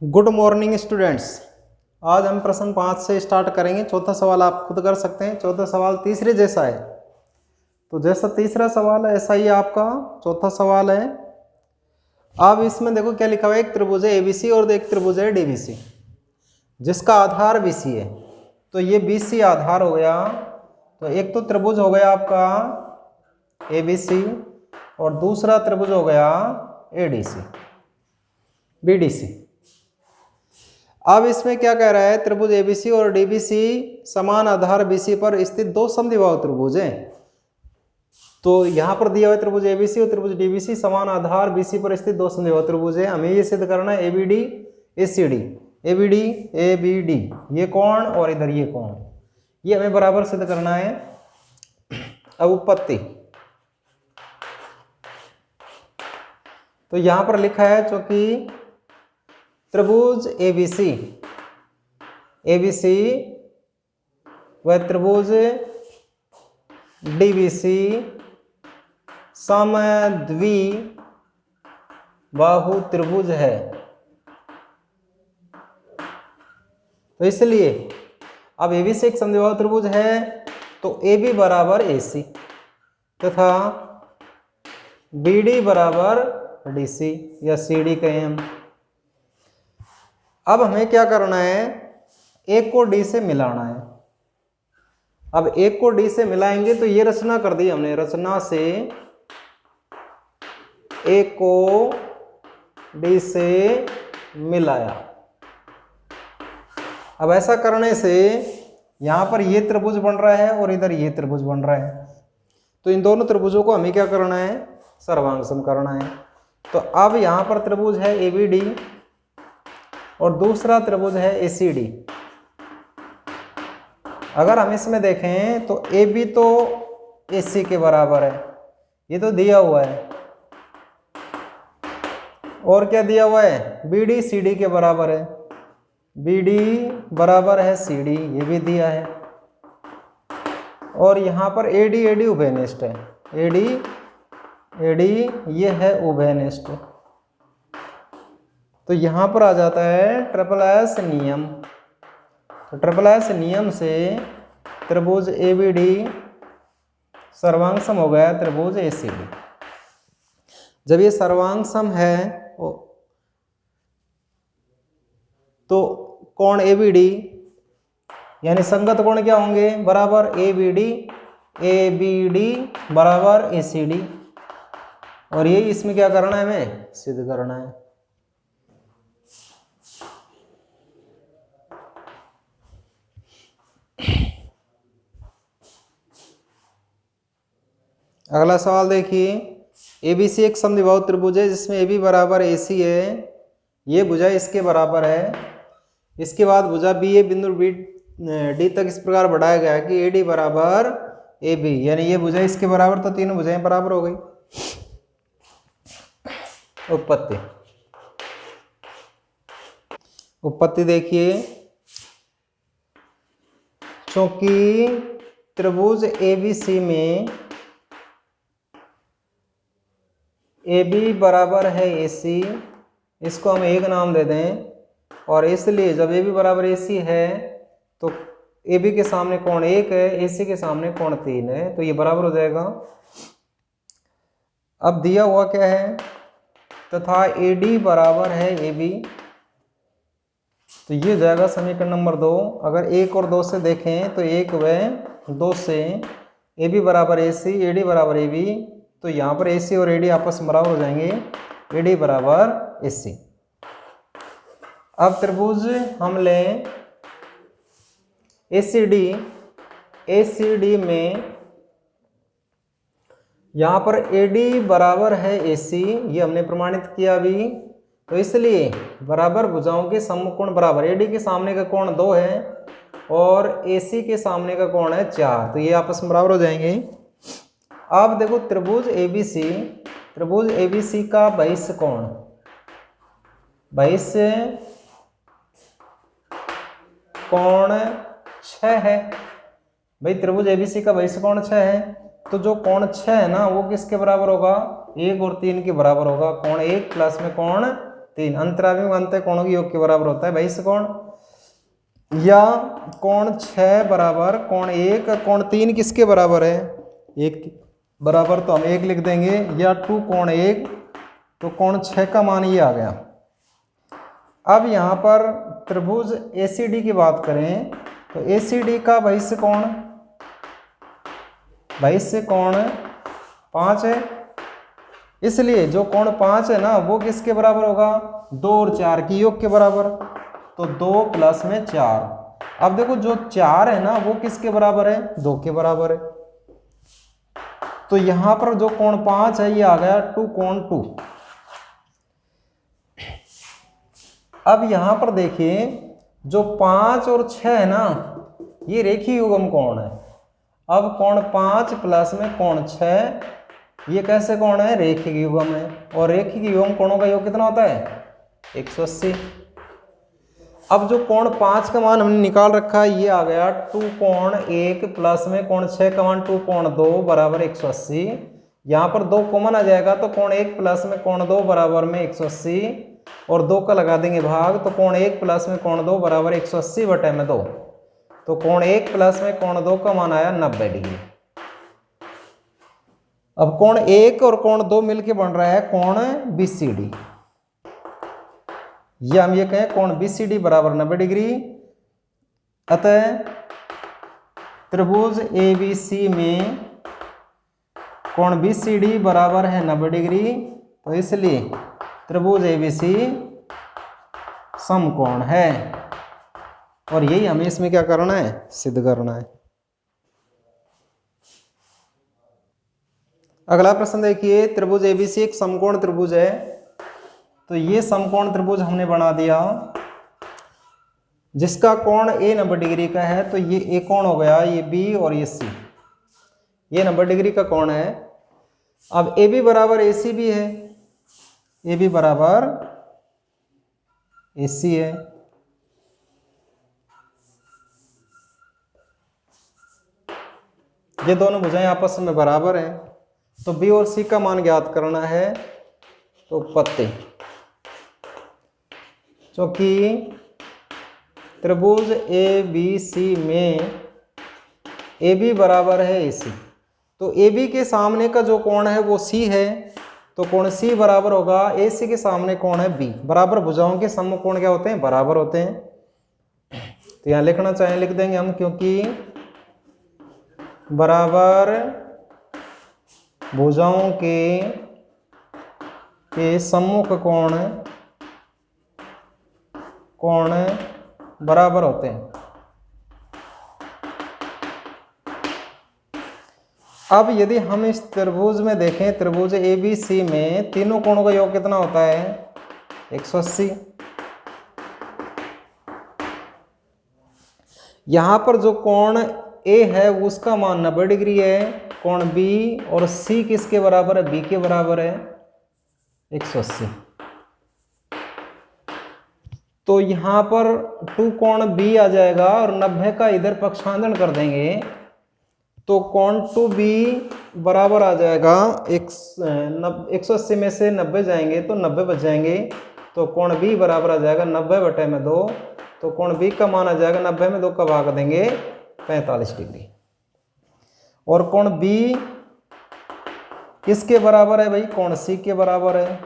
Good morning students. आज हम प्रश्न 5 से स्टार्ट करेंगे। चौथा सवाल आप खुद कर सकते हैं। चौथा सवाल तीसरे जैसा है, तो जैसा तीसरा सवाल है ऐसा ही आपका चौथा सवाल है। अब इसमें देखो क्या लिखा हुआ है, एक त्रिभुज है एबीसी और एक त्रिभुज है डीबीसी जिसका आधार बीसी है। तो ये बीसी आधार हो गया, तो एक तो त्रिभुज हो गया आपका एबीसी और दूसरा त्रिभुज हो गया एडीसी बीडीसी। अब इसमें क्या कह रहा है, त्रिभुज एबीसी और डीबीसी समान आधार बीसी पर स्थित दो समद्विबाहु त्रिभुज हैं। तो यहां पर दिया हुआ त्रिभुज एबीसी और त्रिभुज डीबीसी समान आधार बीसी पर स्थित दो समद्विबाहु त्रिभुज है। हमें ये सिद्ध करना है एबीडी एसीडी, एबीडी एबीडी ये कोण और इधर ये कोण, ये हमें बराबर सिद्ध करना है। अब उत्पत्ति, तो यहां पर लिखा है चूंकि त्रिभुज एबीसी व त्रिभुज डीबीसी समद्विबाहु त्रिभुज है, तो इसलिए अब एबीसी एक समद्विबाहु त्रिभुज है तो एबी बराबर एसी तथा बीडी बराबर डीसी या सीडी कहें हम। अब हमें क्या करना है, एक को डी से मिलाना है। अब एक को डी से मिलाएंगे तो ये रचना कर दी हमने, रचना से एक को डी से मिलाया। अब ऐसा करने से यहां पर ये त्रिभुज बन रहा है और इधर ये त्रिभुज बन रहा है, तो इन दोनों त्रिभुजों को हमें क्या करना है, सर्वांगसम करना है। तो अब यहां पर त्रिभुज है एबीडी और दूसरा त्रिभुज है एसीडी। अगर हम इसमें देखें तो AB तो AC के बराबर है, ये तो दिया हुआ है, और क्या दिया हुआ है, BD CD के बराबर है, BD बराबर है CD, ये भी दिया है। और यहाँ पर AD AD उभयनिष्ठ है, AD AD ये है उभयनिष्ठ। तो यहाँ पर आ जाता है ट्रिपल एस नियम। तो ट्रिपल एस नियम से त्रिभुज एबीडी सर्वांग सम हो गया त्रिभुज एसीडी। जब ये सर्वांग सम है तो कोण एबीडी यानी संगत कोण क्या होंगे, बराबर एबीडी एबीडी बराबर एसीडी। और ये इसमें क्या करना है, हमें सिद्ध करना है। अगला सवाल देखिए, एबीसी एक समद्विबाहु त्रिभुज है जिसमें एबी बराबर एसी है, ये भुजा इसके बराबर है। इसके बाद भुजा बी ए बिंदु बी डी तक इस प्रकार बढ़ाया गया कि एडी बराबर एबी, यानी ये भुजा इसके बराबर, तो तीनों भुजाएं बराबर हो गई। उत्पत्ति देखिए, क्योंकि त्रिभुज एबीसी में AB बराबर है AC, इसको हम एक नाम दे दें, और इसलिए जब AB बराबर AC है तो AB के सामने कोण 1 है, AC के सामने कोण 3 है, तो ये बराबर हो जाएगा। अब दिया हुआ क्या है, तथा AD बराबर है AB, तो ये हो जाएगा समीकरण नंबर 2। अगर 1 और 2 से देखें तो 1 व 2 से AB बराबर AC AD बराबर AB, तो यहाँ पर AC और AD आपस में बराबर हो जाएंगे, AD बराबर AC। अब त्रिभुज हम लें ACD, ACD में यहाँ पर AD बराबर है AC, ये हमने प्रमाणित किया अभी, तो इसलिए बराबर भुजाओं के समकोण बराबर, AD के सामने का कोण 2 है और AC के सामने का कोण है 4, तो ये आपस में बराबर हो जाएंगे। अब देखो त्रिभुज एबीसी का बहिष्य कोण, बहिष्य कोण 6 है। भाई त्रिभुज एबीसी का बहिष्य कोण 6 है, तो जो कोण 6 है ना वो किसके बराबर होगा, 1 और 3 के बराबर होगा। कोण 1 प्लस में कोण 3, अंतराभिमुख अंतः कोणों के योग के बराबर होता है बहिष्ठ कोण। या कोण 6 बराबर कोण 1, कोण 3 किसके बराबर है? 1 के बराबर, तो हम 1 लिख देंगे। या 2 कोण 1, तो कोण 6 का मान ये आ गया। अब यहाँ पर त्रिभुज ACD की बात करें तो ACD का बहिष्ठ कोण 5 है, इसलिए जो कोण 5 है ना वो किसके बराबर होगा? 2 और 4 की योग के बराबर, तो 2 प्लस में 4। अब देखो जो 4 है ना वो किसके बराबर है? 2 के बराबर है। तो यहां पर जो कोण 5 है ये आ गया 2 कोण 2। अब यहां पर देखिए जो 5 और 6 है ना ये रेखीय युग्म कोण है। अब कोण 5 प्लस में कोण 6 ये कैसे कोण है? रेखिक युग्म है। और रेखिक युग्म कोणों का योग कितना होता है? 180। अब जो कोण 5 का मान हमने निकाल रखा है ये आ गया 2 कोण 1 प्लस में कोण 6 का मान 2 कोण 2 बराबर 180। यहाँ पर 2 कॉमन आ जाएगा तो कोण 1 प्लस में कोण 2 बराबर में 180 और 2 का लगा देंगे भाग, तो कोण 1 प्लस में कोण 2 बराबर 180 बटे में 2, तो कोण 1 प्लस में कोण 2 का मान आया 90 डिग्री। अब कोण 1 और कोण 2 मिलके बन रहा है कोण BCD, या हम ये कहें कोण BCD बराबर 90 डिग्री। अतः त्रिभुज ABC में कोण BCD बराबर है 90 डिग्री, तो इसलिए त्रिभुज ABC समकोण है। और यही हमें इसमें क्या करना है? सिद्ध करना है। अगला प्रश्न देखिए, त्रिभुज ABC एक समकोण त्रिभुज है, तो ये समकोण त्रिभुज हमने बना दिया जिसका कोण A 90 डिग्री का है, तो ये A कोण हो गया, ये B और ये C, ये 90 डिग्री का कोण है। अब AB बराबर AC भी है, AB बराबर AC है। ये दोनों भुजाएं आपस में बराबर हैं, तो B और C का मान ज्ञात करना है। तो पत्ते क्योंकि त्रिभुज ABC में AB बराबर है AC, तो AB के सामने का जो कोण है वो C है, तो कोण C बराबर होगा AC के सामने कोण है B। बराबर भुजाओं के सम्मुख कोण क्या होते हैं? बराबर होते हैं। तो यहाँ लिखना चाहें लिख देंगे हम, क्योंकि बराबर भुजाओं के सम्मुख कोण बराबर होते हैं। अब यदि हम इस त्रिभुज में देखें, त्रिभुज ABC में तीनों कोणों का योग कितना होता है? 180। यहां पर जो कोण A है उसका मान 90 डिग्री है, कोण B और C किसके बराबर है? B के बराबर है 180। तो यहां पर 2 कोण B आ जाएगा और 90 का इधर पक्षांतरण कर देंगे तो कोण 2B बराबर आ जाएगा 180 में से 90 जाएंगे तो 90 बच जाएंगे, तो कोण B बराबर आ जाएगा 90 बटे में 2, तो कोण B का मान आ जाएगा 90 में 2 का भाग देंगे 45 डिग्री। और कोण B किसके बराबर है भाई? कोण C के बराबर है,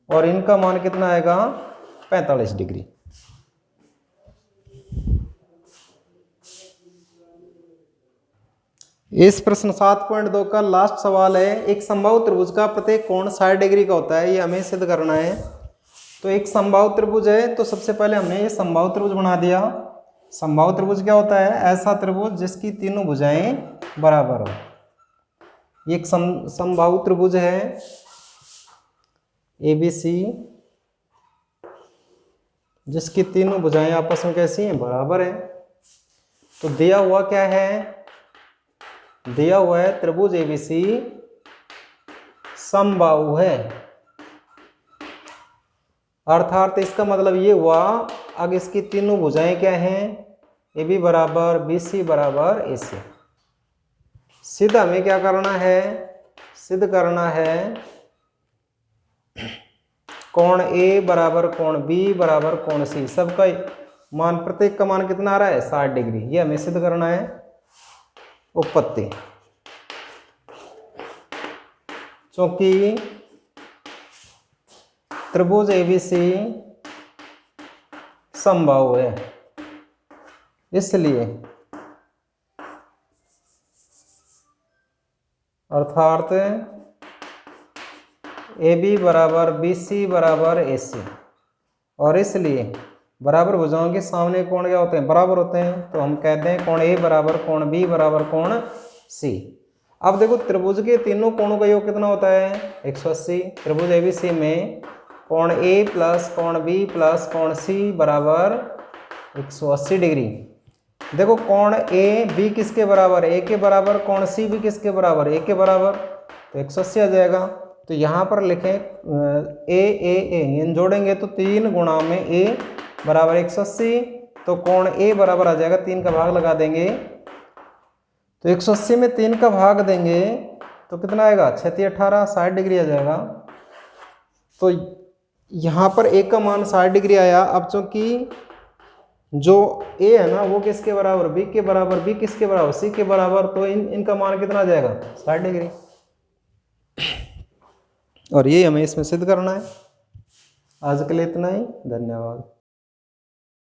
और इनका मान कितना आएगा? 45 डिग्री। इस प्रश्न 7.2 का लास्ट सवाल है, एक समबाहु त्रिभुज का प्रत्येक कोण 60 डिग्री का होता है, ये हमें सिद्ध करना है। तो एक समबाहु त्रिभुज है, तो सबसे पहले हमने ये समबाहु त्रिभुज बना दिया। समबाहु त्रिभुज क्या होता है? ऐसा त्रिभुज जिसकी तीनों भुजाएं बराबर हो। ये एक समबाहु त्रिभुज है ABC जिसकी तीनों भुजाएं आपस में कैसी हैं? बराबर है। तो दिया हुआ क्या है? दिया हुआ है त्रिभुज ABC समबाहु है, अर्थात इसका मतलब ये हुआ अब इसकी तीनों भुजाएं क्या हैं? AB बराबर BC बराबर AC। सिद्ध हमें क्या करना है? सिद्ध करना है कोण ए बराबर कोण बी बराबर कोण सी, सबका मान, प्रत्येक का मान कितना आ रहा है 60 डिग्री। ये हमें सिद्ध करना है उत्पत्ति। क्योंकि त्रिभुज एबीसी समबाहु है, इसलिए अर्थात ए बी बराबर बी सी बराबर ए सी, और इसलिए बराबर भुजाओं के सामने कोण क्या होते हैं, बराबर होते हैं। तो हम कहते हैं कोण ए बराबर कोण बी बराबर कोण सी। अब देखो त्रिभुज के तीनों कोणों का योग कितना होता है 180। त्रिभुज एबीसी में कोण ए प्लस कोण बी प्लस कोण सी बराबर 180 डिग्री। देखो कोण ए बी किसके बराबर, ए के बराबर, कोण सी भी किसके बराबर, ए के बराबर, तो 180 आ जाएगा। तो यहाँ पर लिखें ए इन जोड़ेंगे तो 3 गुणा में ए बराबर 180, तो कोण ए बराबर आ जाएगा, 3 का भाग लगा देंगे तो 180 में 3 का भाग देंगे तो कितना आएगा 6 18 60 डिग्री आ जाएगा। तो यहाँ पर ए का मान 60 डिग्री आया। अब चूंकि जो ए है ना वो किसके बराबर, बी के बराबर, बी किसके बराबर, सी के बराबर, तो इनका मान कितना आ जाएगा 60 डिग्री। और ये हमें इसमें सिद्ध करना है। आज के लिए इतना ही, धन्यवाद।